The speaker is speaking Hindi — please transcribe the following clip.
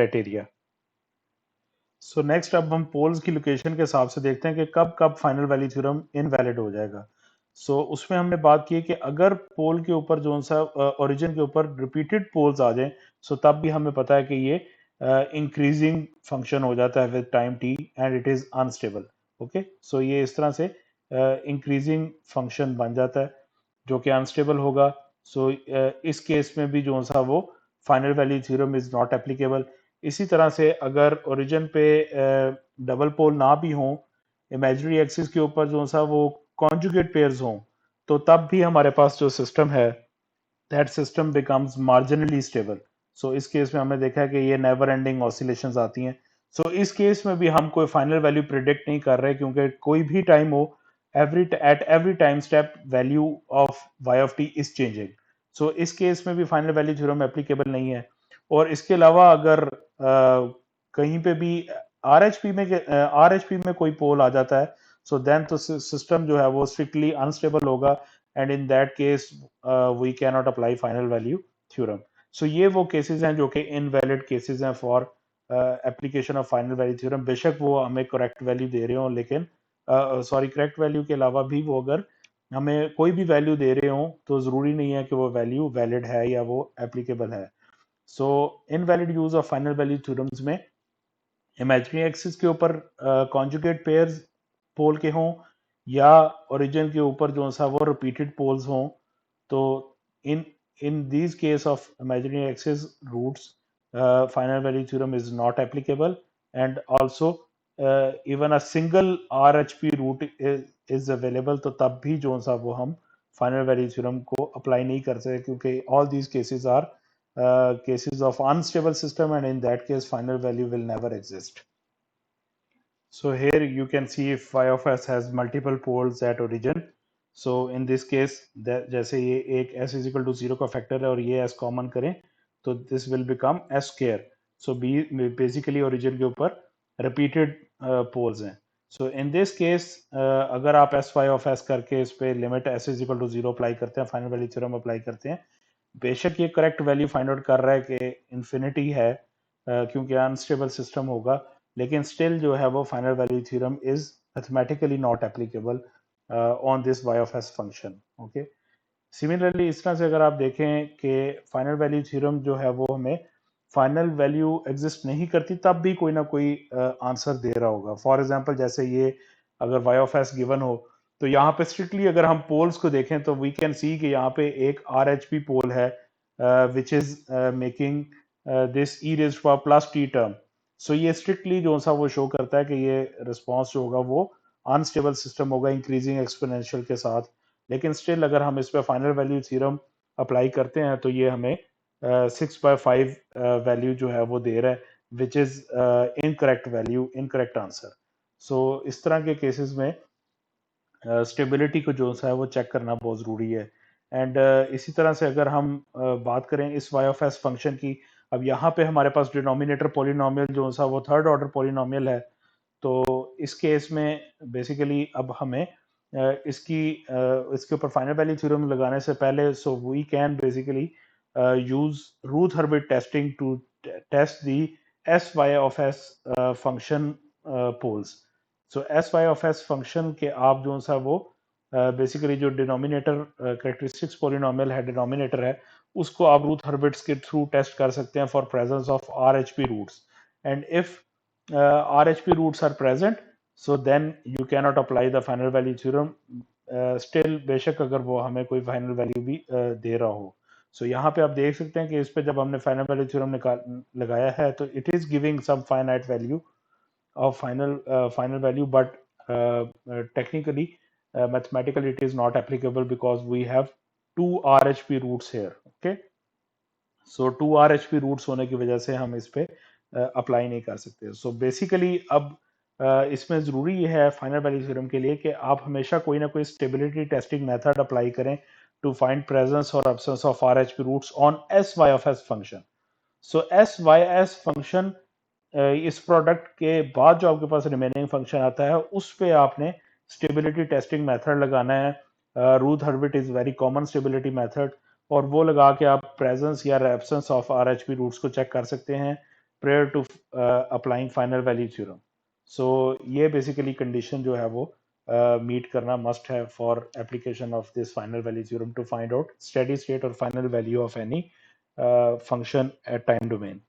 क्राइटेरिया। सो नेक्स्ट अब हम पोल्स की लोकेशन के हिसाब से देखते हैं कि कब कब फाइनल वैल्यू थ्योरम इनवैलिड हो जाएगा। उसमें हमने बात की कि अगर पोल के ऊपर जो सा ओरिजिन के ऊपर रिपीटेड पोल्स आ जाएं, तब भी हमें पता है कि ये इंक्रीजिंग फंक्शन हो जाता है with time T and it is unstable. Okay, so ये इस तरह से इंक्रीजिंग फंक्शन बन जाता है जो कि अनस्टेबल होगा। इस केस में भी जो सा वो final value theorem is not applicable. इसी तरह से अगर ओरिजिन पे डबल पोल ना भी हों, इमेजिनरी एक्सिस के ऊपर जो सा वो कॉन्जुगेट पेयर्स हों, तो तब भी हमारे पास जो सिस्टम है that system becomes marginally stable. इस केस में हमने देखा है कि ये नेवर एंडिंग ऑसिलेशंस आती हैं। इस केस में भी हम कोई फाइनल वैल्यू प्रिडिक्ट नहीं कर रहे क्योंकि कोई भी टाइम हो, every time step value of y of t is changing. इस केस में भी फाइनल वैल्यू थ्योरम एप्लीकेबल नहीं है। और इसके अलावा अगर कहीं पे भी आर एच पी में कोई पोल आ जाता है, देन तो सिस्टम जो है वो स्ट्रिक्टली अनस्टेबल होगा and in that case we can not apply final value theorem. ये वो केसेस हैं जो कि इनवैलिड केसेस हैं for application of final value theorem. बेशक वो हमें करेक्ट वैल्यू दे रहे हो, लेकिन करेक्ट वैल्यू के अलावा भी वो अगर हमें कोई भी वैल्यू दे रहे हो तो जरूरी नहीं है कि वो वैल्यू वैलिड है या वो एप्लीकेबल है। Invalid use of final value theorems में इमेजिनरी एक्सिस के ऊपर कॉन्जुगेट पेयर्स पोल के हों या ओरिजिन के ऊपर जो सा वो रिपीटेड पोल्स हों, तो in in these case of imaginary axis roots final value theorem is not applicable, and also even a single RHP root is available, तो तब भी जो सा वो हम फाइनल वैल्यू थ्योरम को अप्लाई नहीं कर सकते क्योंकि all these cases are cases of unstable system, and in that case final value will never exist. So here you can see if y of s has multiple poles at origin. So in this case जैसे ये एक s is equal to 0 का फैक्टर है और ये s कॉमन करें तो this will become s square. So basically origin के ऊपर repeated poles हैं. In this case अगर आप sy of s करके इस पे limit s is equal to 0 apply करते हैं, फाइनल वैल्यू थ्योरम अप्लाई करते हैं, बेशक ये करेक्ट वैल्यू फाइंड आउट कर रहा है कि इन्फिनिटी है क्योंकि अनस्टेबल सिस्टम होगा, लेकिन स्टिल जो है वो final value theorem is mathematically not applicable on this y of s function. Okay, similarly इस तरह से अगर आप देखें कि फाइनल वैल्यू थ्योरम जो है वो हमें फाइनल वैल्यू एग्जिस्ट नहीं करती तब भी कोई ना कोई आंसर दे रहा होगा। फॉर एग्जांपल जैसे ये अगर y ऑफ s गिवन हो तो यहाँ पे स्ट्रिक्टली अगर हम पोल्स को देखें तो वी कैन सी कि यहाँ पे एक आर एच पी पोल है which is making this e raise power plus t term. ये स्ट्रिक्टली जो सा वो शो करता है कि ये रिस्पॉन्स जो होगा वो अनस्टेबल सिस्टम होगा इंक्रीजिंग एक्सपोनेंशियल के साथ। लेकिन स्टिल अगर हम इस पे फाइनल वैल्यू थ्योरम अप्लाई करते हैं तो ये हमें 6/5 वैल्यू जो है वो दे रहा है which is incorrect value, incorrect answer. इस तरह के केसेस में स्टेबिलिटी को जो सा है वो चेक करना बहुत ज़रूरी है। एंड इसी तरह से अगर हम बात करें इस y ऑफ s फंक्शन की, अब यहाँ पे हमारे पास डिनोमिनेटर पोलिनोमियल जो सा वो थर्ड ऑर्डर पोलिनोमियल है। तो इस केस में बेसिकली अब हमें इसके ऊपर फाइनल वैल्यू थ्योरम लगाने से पहले we can basically use Routh हर्बिट testing to test the S Y of S function poles. S Y of S function के आप जो सा वो बेसिकली जो डिनोमिनेटर करेक्टरिस्टिक्स पोलिनोमियल है, डिनोमिनेटर है, उसको आप रूथ हर्बिट्स के थ्रू टेस्ट कर सकते हैं for presence of R H P roots. And if RHP roots are present, so then you cannot apply the final value theorem. Still बेशक अगर वो हमें कोई फाइनल वैल्यू भी दे रहा हो। यहाँ पे आप देख सकते हैं कि इस पे जब हमने फाइनल वैल्यू थ्योरम लगाया है तो it is giving some finite value of final value, but technically mathematically it is not applicable because we have two RHP roots here. Okay, two RHP roots होने की वजह से हम इस पे अप्लाई नहीं कर सकते। बेसिकली अब इसमें ज़रूरी है फाइनल वैल्यू थ्योरम के लिए कि आप हमेशा कोई ना कोई स्टेबिलिटी टेस्टिंग मेथड अप्लाई करें टू फाइंड प्रेजेंस और absence of RHP roots on S Y of S function. S Y S function इस प्रोडक्ट के बाद जो आपके पास रिमेनिंग फंक्शन आता है उस पे आपने स्टेबिलिटी टेस्टिंग मेथड लगाना है। रूथ हर्बिट is very common stability method, और वो लगा के आप प्रेजेंस या एब्सेंस ऑफ आरएचपी रूट्स को चेक कर सकते हैं। prior to applying final value theorem. So ये basically condition जो है वो meet करना must have for application of this final value theorem to find out steady state or final value of any function at time domain.